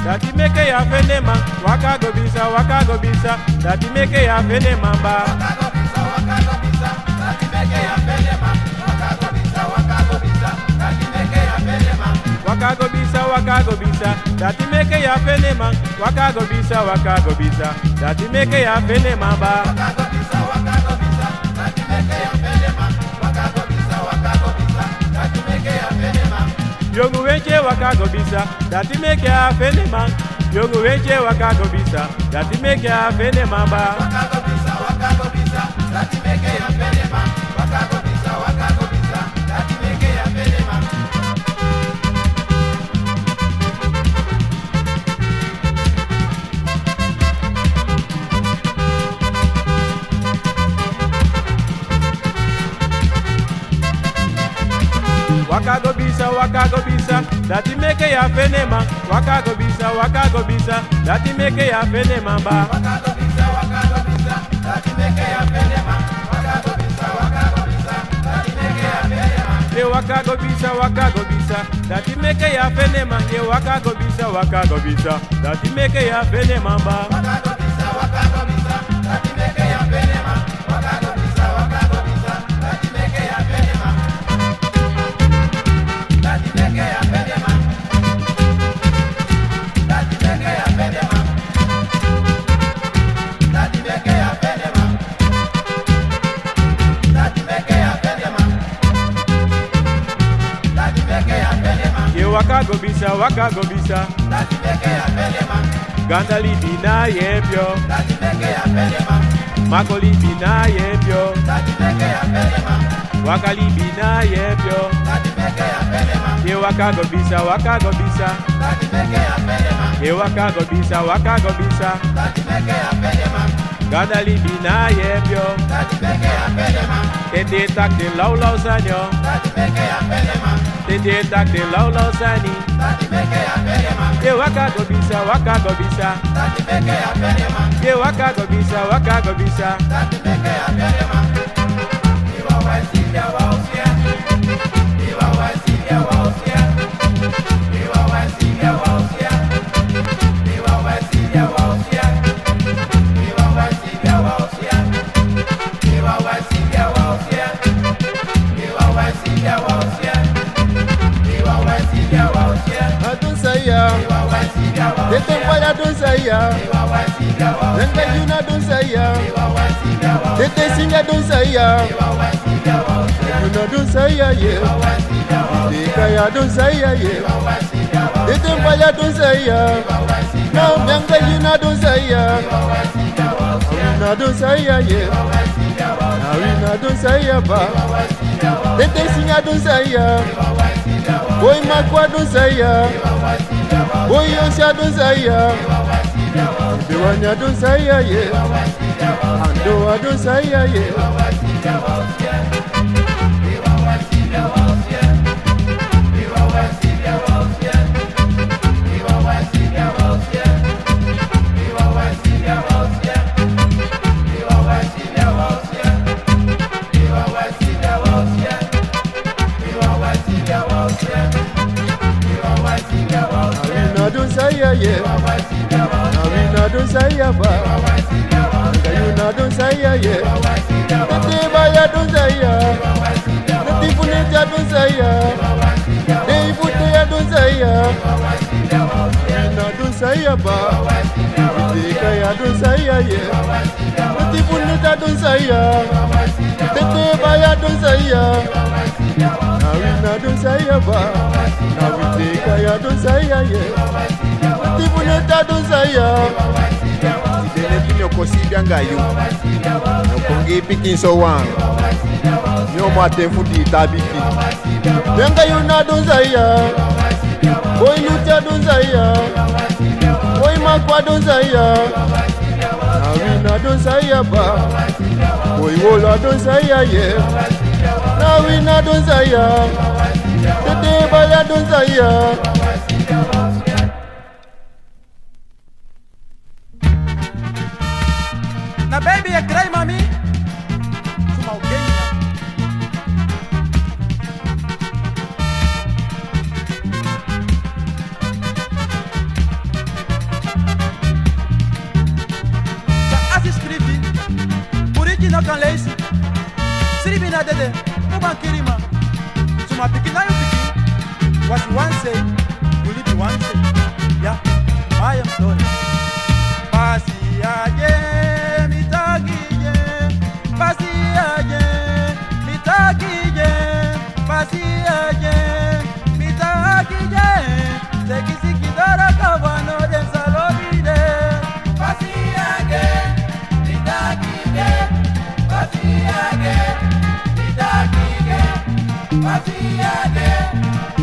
Dati meke ya fenema, waka go bisa, dati meke ya fenema ba. Dati meke ya fenema, waka go dati meke ya fenema. Waka go bisa, dati meke ya fenema, waka go bisa, dati meke ya fenema ba. Dati meke ya fenema, waka go dati meke ya fenema. Yogu wenche waka go bisa, dati meke ya fenema. Yogu wenche waka go bisa, dati meke ya fenema ba. Waka go bisa, dati meke ya fenema. Waka go bisa, dati meke ya fenema. Waka go bisa, dati meke ya fenema. Waka go bisa, dati meke ya fenema ba. Waka go bisa, dati meke ya fenema. Waka go bisa, dati meke ya fenema. Ye waka go bisa, dati meke ya fenema. Ye waka go bisa, dati meke ya fenema ba. Waka go bisa, dati meke ya fenema. Waka go bisa, dati meke ya fenema. Dati meke ya fenema. Dati meke ya fenema. Dati meke ya fenema. Dati meke ya fenema. Dati meke ya fenema. Ye waka go bisa, dati meke ya fenema. Ganda libina yebyo, dati meke ya fenema. Mako libina yebyo, dati meke ya fenema. Waka libina yebyo, dati meke ya fenema. Ye waka go bisa, dati meke ya fenema. Ye waka go bisa, dati meke ya fenema. Ganda libina yebyo, dati meke ya fenema. Tete tak de lau sanyo, dati meke ya fenema. Tete tak de lau sani, dati meke ya fenema. Ye waka go bisa, dati meke ya fenema. Ye waka go bisa, dati meke ya fenema. Iwa wa siya wa usia, iwa wa siya wa usia, iwa wa siya wa usia, iwa wa siya wa usia, iwa wa siya wa usia, iwa wa siya wa usia, iwa wa siya wa usia, iwa wa siya wa usia. Adun saya, iwa wa siya wa usia. Tete paya adun saya, iwa wa siya wa usia. Nengka yuna adun saya, iwa wa siya wa usia. Tete singa adun saya, iwa wa siya wa usia. Yuna adun saya ye, iwa wa siya wa usia. Teka ya adun saya ye, iwa wa siya wa usia. Tete paya adun saya, iwa wa siya. Now nengka yuna adun saya, iwa wa siya wa usia. Yuna adun saya ye, iwa wa siya wa usia. Now yuna adun saya ba, iwa wa siya wa usia. Tete singa adun saya, iwa wa siya wa usia. Boy makwa adun saya, iwa wa siya wa usia. Boy yosha adun saya, iwa wa siya wa usia. Dewanya adun saya ye, iwa wa siya wa usia. Ando adun saya ye, iwa wa siya wa usia. Iwa wa siya wa usia. Iwa wa siya wa usia. Iwa wa siya wa usia. Iwa wa siya wa usia. Iwa wa siya wa usia. Iwa wa siya wa usia. Iwa wa siya wa usia. Iwa wa siya wa usia. Awina adun saya ye, iwa wa siya wa usia. Awina adun saya ba, iwa wa siya wa usia. Ayuna adun saya ye, iwa wa siya wa usia. Tete baya adun saya, iwa wa siya wa usia. Tete funete adun saya, iwa wa siya wa usia. Tete fute adun saya, iwa wa siya wa usia. Ayuna adun saya ba, iwa wa siya wa usia. Tete kaya adun saya ye, iwa wa siya wa usia. Tete funete adun saya, iwa wa siya wa usia. Tete baya adun saya, iwa wa siya wa usia. Awina adun saya ba, awite kaya adun saya ye, iwa wa siya wa usia. Tete funete adun saya, iwa wa siya wa usia. Idene pinyo kosibya ngayo, nokonge pikin so wan, nyo mate futi tabiki. Nenga yuna adun saya, boy luti adun saya, boy makwa adun saya, nawina adun saya ba, boy wolo adun saya ye, nawina adun saya, tete baya adun saya. Na baby ya cry mami, suma ugenya. my pikin, now you pikin. What you want say, will it be one say? Yeah, I am sorry. Pasiaje, mitagiye, pasiaje, mitagiye, pasiaje, mitagiye. Tekisikidara kabano de salobide. Pasiaje, mitagiye, pasiaje, mitagiye, pasiaje,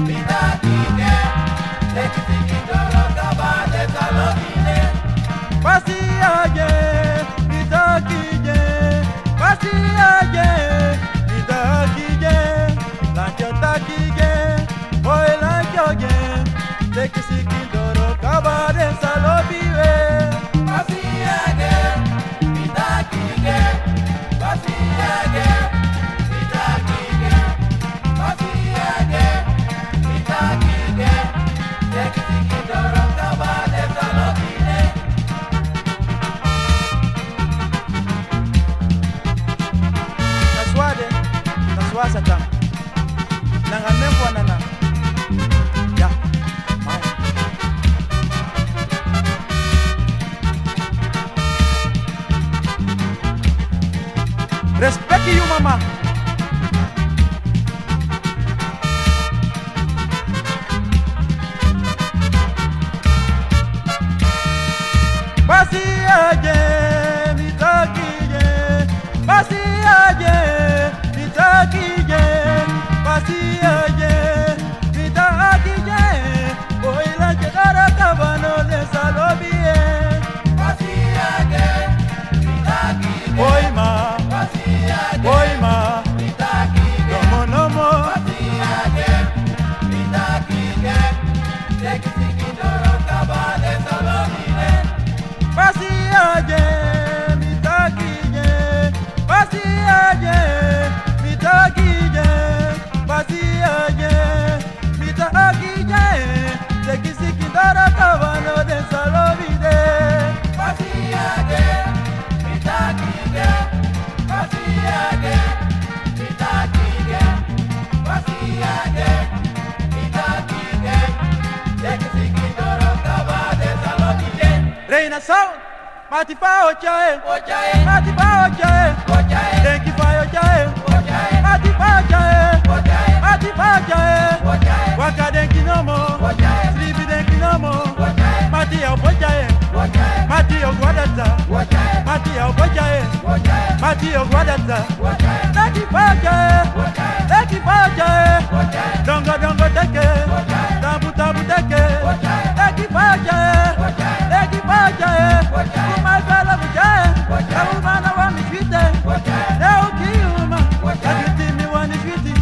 mitagiye. Tekisikidara kabano de salobide. Pasiaje, mitagiye, pasiaje, mitagiye. Lanchotagiye, oy lanchoye. Tekisikidoro kabare salobiwe. Pasiaje, mitagiye, pasiaje, mitagiye, pasiaje, mitagiye. Tekisikidoro kabare salobiwe. Naswasa tam. Nangamembo nana. Ya. Respect you, mama. Pasiaje, mitagiye, pasiaje, mitagiye, pasiaje, mitagiye. Oila llegara cabano de salobie. Pasiaje, mitagiye. Oy ma. Oy ma, nomo nomo. Pasiaje, mitagiye, tekisikidoro kabale salobide. Pasiaje, mitagiye, pasiaje, mitagiye, pasiaje, mitagiye, tekisikidoro kabale de salobide. Pasiaje, mitagiye. Pasiaje, mitagiye, pasiaje, mitagiye. Tekisikidoro kabale salobide. Reina Sound, Matipa Ochae, Matipa Ochae, thank you for your chae, Matipa Ochae, Matipa Ochae, Waka denki no more, Sleepy denki no more, Mati Ochae, Mati Ogwadata, Mati Ochae, Mati Ogwadata, thank you for your chae, thank you for your chae, Dongo dongo teke, tabu tabu teke, thank you for your chae, thank you for your chae, my fellow chae, every man I want me treat them, they'll kill me, everything me want is treaty.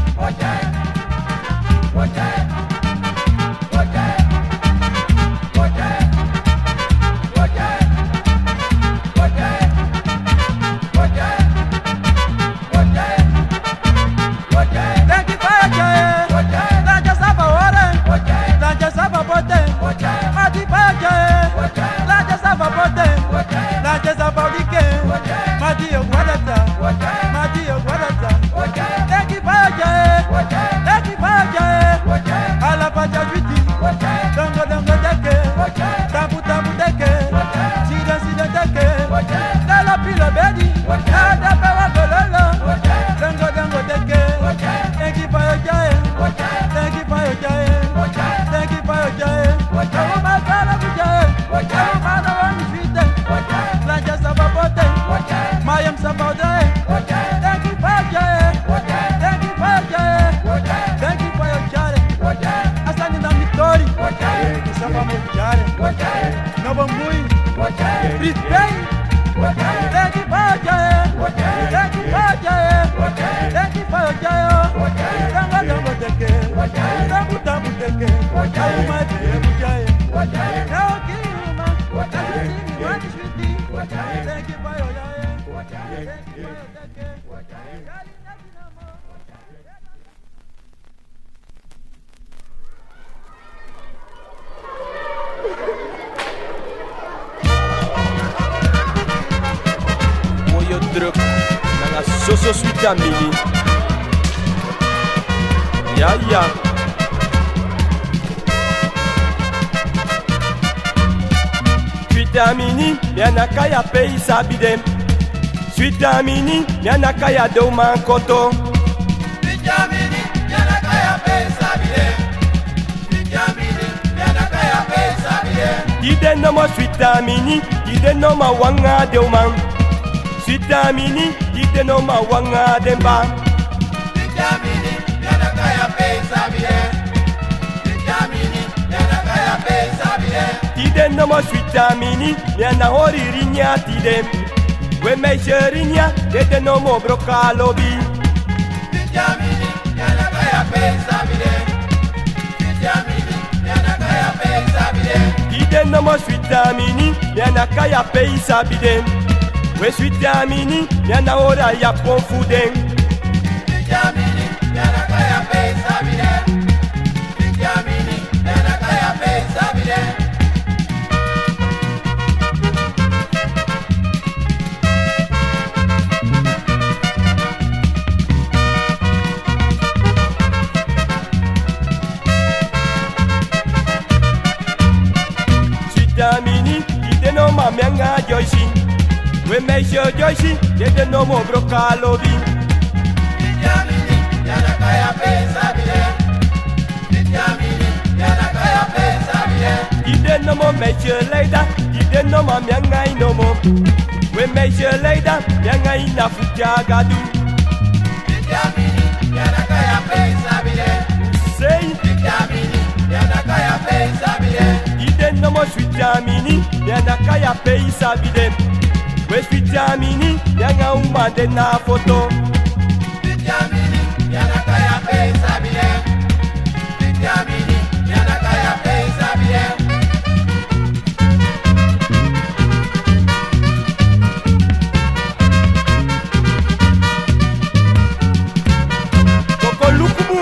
Moyo druk nanga soso sweet mili. Yeah, yeah. Suitamini, mianakaya pei sabidem. Suitamini, mianakaya do mankoto. Suitamini, mianakaya pei sabidem. Suitamini, mianakaya pei sabidem. Ide nomo suitamini, ide noma wanga de man. Suitamini, ide noma wanga demba. Suitamini, mianakaya pei sabidem. Suitamini, mianakaya pei sabidem. Tide nomo suitamini, miana hori rinya tidem. We me rinya, dede nomo brokalobi. Suitamini, mianakaya pei sabidem. Suitamini, mianakaya pei sabidem. Tide nomo suitamini, miana kaya pei sabidem. We suitamini, miana hora ya ponfudem. Suitamini, mianakaya pei sabidem. Suitamini, mianakaya pei sabidem. Suitamini, ide noma mianga joishi. We me joishi, dede nomo brokalobi. Suitamini, mianakaya pei sabidem. Suitamini, mianakaya pei sabidem. Ide nomo me leida, ide noma mianga inomo. We me leida, mianga ina futagadu. Suitamini, mianakaya pei sabidem. Say, Suitamini, mianakaya pei sabidem. ide nomo suitamini, miana kaya pei sabidem. We suitamini, mianga umande na foto. Suitamini, mianakaya pei sabidem. Suitamini, mianakaya pei sabidem. Koko lukubu.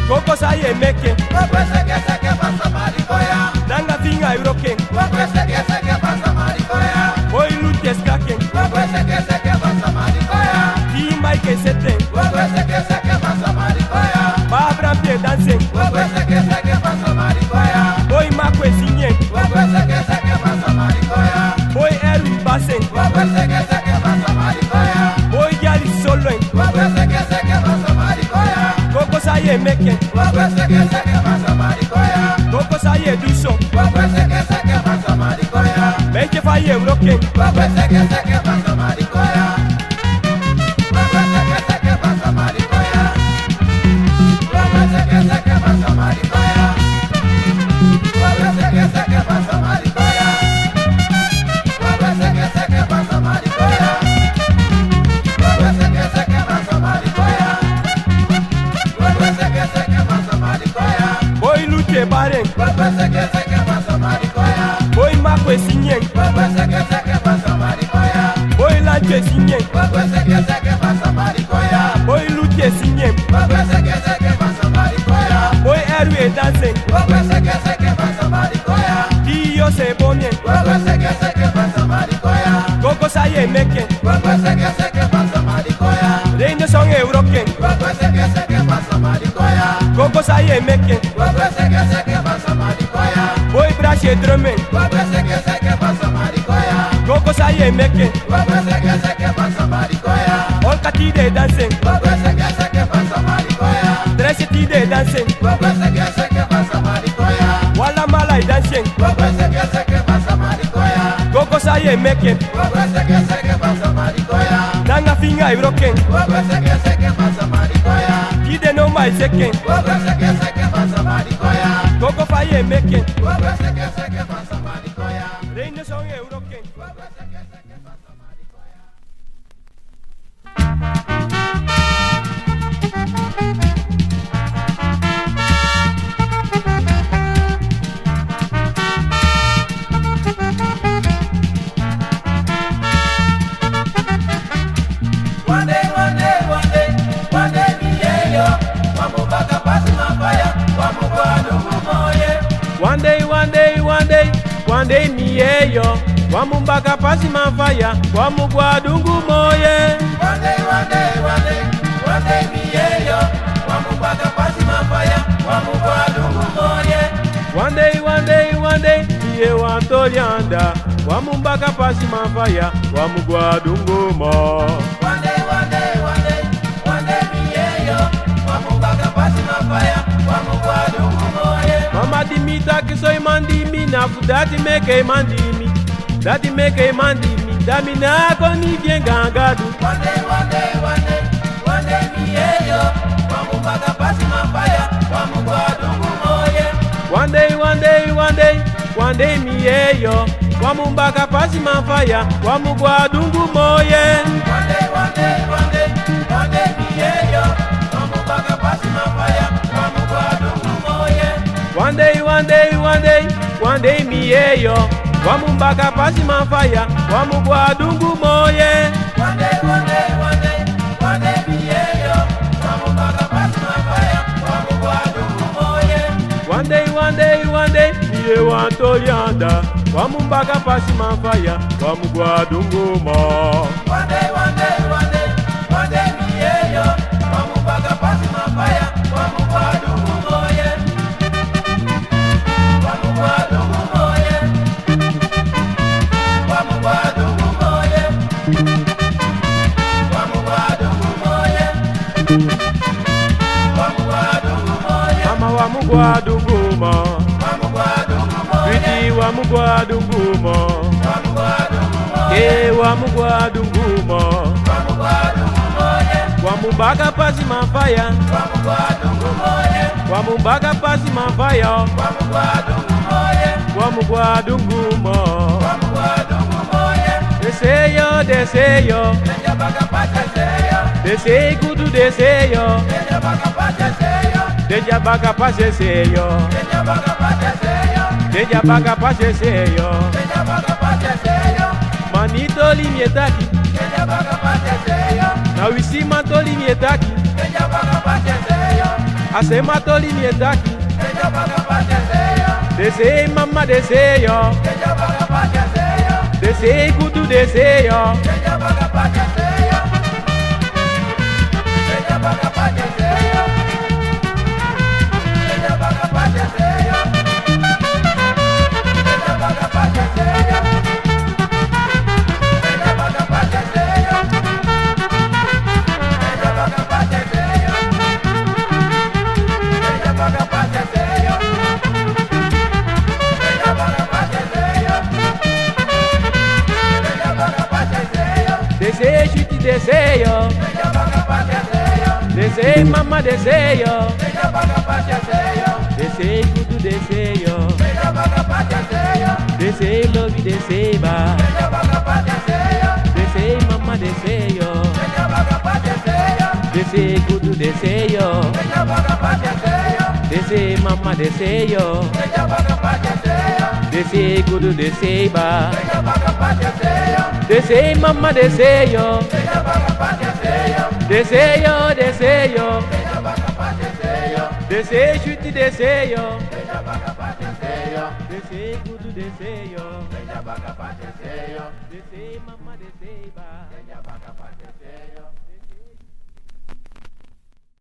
Koko saye meke, Koko seke pasa maricoya. nanga vinga euroken. Koko seke pasa maricoya. Boy lutes kaken, Koko seke pasa maricoya. di maike seten. Koko seke pasa maricoya. Babra pie dancing, Koko seke pasa maricoya. boy makwe sinyen. Koko seke pasa maricoya. Boy eru basen, Koko seke pasa maricoya. boy yali soloen. Koko seke pasa maricoya. Koko saye meke, Koko seke pasa maricoya. koko saye duso. Koko seke pasa maricoya. Meke faye euroken, Koko seke pasa maricoya. Koko seke pasa maricoya. Koko seke pasa maricoya. Koko seke pasa maricoya. Koko seke pasa maricoya. Koko seke pasa maricoya. Koko seke pasa maricoya. boy lute baren. Koko seke pasa maricoya. Boy makwe sinyen, Koko seke pasa maricoya. boy lanche sinyen, Koko seke pasa maricoya. boy lute sinyen, Koko seke pasa maricoya. boy eru e dancing. Koko seke pasa maricoya. Di yo se bonien, Koko seke pasa maricoya. koko saye meke. Koko seke pasa maricoya. Reine song euroken, Koko seke pasa maricoya. koko saye meke. Koko seke pasa maricoya. Boy brashe drumming, Koko seke pasa maricoya. koko saye meke. Koko seke pasa maricoya. All katide dancing, Koko seke pasa maricoya. dress tide dancing. Koko seke pasa maricoya. Wala malai dancing, Koko seke pasa maricoya. koko saye meke. Koko seke pasa maricoya. Nanga finga euroken, Koko seke pasa maricoya. tide no mai seken. Koko seke pasa maricoya. Koko faye meke. Koko seke pasa maricoya. Reine song euroken. Koko seke pasa maricoya. One day, me yeah yo. Wamumbaka pasi mafaya, wamugwadungu moye. One day, me yo. Wamumbaka pasi mafaya, wamugwadungu moye. One day, iye wantolianda. Wamumbaka pasi mafaya, wamugwadungu mo. One day, me yo. Wamumbaka pasi mafaya, wamugwadungu moye. Mama dimita kisoy mandimi, nafu dati meke mandimi. Dati meke mandimi, dami nako ni viengangadu. One day, me yo. Wamumbaka pasi mafaya, wamugwadungu moye. One day, mi yeyo. Wamumbaka pasi mafaya, wamugwadungu moye. One day, me yo. Wamumbaka pasi mafaya, wamugwadungu moye. One day, mi yeyo. Wamumbaka pasi mafaya, wamugwadungu moye. One day, me yo. Wamumbaka pasi mafaya, wamugwadungu moye. One day, iye wantolianda. Wamumbaka pasi mafaya, wamugwadungu mo. One day, me yo. Wamumbaka pasi mafaya, wamugwadungu moye. Wamugwadungu moye. Wamugwadungu moye. Wamugwadungu moye. Wamugwadungu moye. Mama wamugwadungu mo. Wamugwadungu moye. Pretty wamugwadungu mo. Wamugwadungu moye. Yeah, wamugwadungu mo. Wamugwadungu moye. Wamumbaka pasi mafaya, Wamugwadungu moye. wamumbaka pasi mafaya, Wamugwadungu moye. wamugwadungu mo. Wamugwadungu moye. Deseyo, Deja baka pacha seyo. desey kudu deseyo, Deja baka pacha seyo. deja baka pase seyo, Deja baka pacha seyo. deja baka pase seyo. Deja baka pacha seyo. Manito limietaki, Deja baka pacha seyo. na wisima to limietaki, Deja baka pacha seyo. asema to limietaki. Deja baka pacha seyo. Desey mama deseyo, Deja baka pacha seyo. desey kudu deseyo. Deja baka pacha seyo. Deja baka pacha seyo. Deja baka pacha seyo. Deja baka pacha seyo. Deja baka pacha seyo. Deja baka pacha seyo. Deja baka pacha seyo. Deja baka pacha seyo. Deja baka pacha seyo. Desey chuti deseyo, Deja baka pacha seyo. desey mama deseyo, Deja baka pacha seyo. desey kudu deseyo, Deja baka pacha seyo. desey love desey ba, Deja baka pacha seyo. desey mama deseyo, Deja baka pacha seyo. desey kudu deseyo, Deja baka pacha seyo. desey mama deseyo, Deja baka pacha seyo. desey kudu desey ba, Deja baka pacha seyo. desey mama deseyo, Deja baka pacha seyo. deseyo, deseyo, Deja baka pacha seyo. desey chuti deseyo, Deja baka pacha seyo. desey kudu deseyo, Deja baka pacha seyo. desey mama desey ba.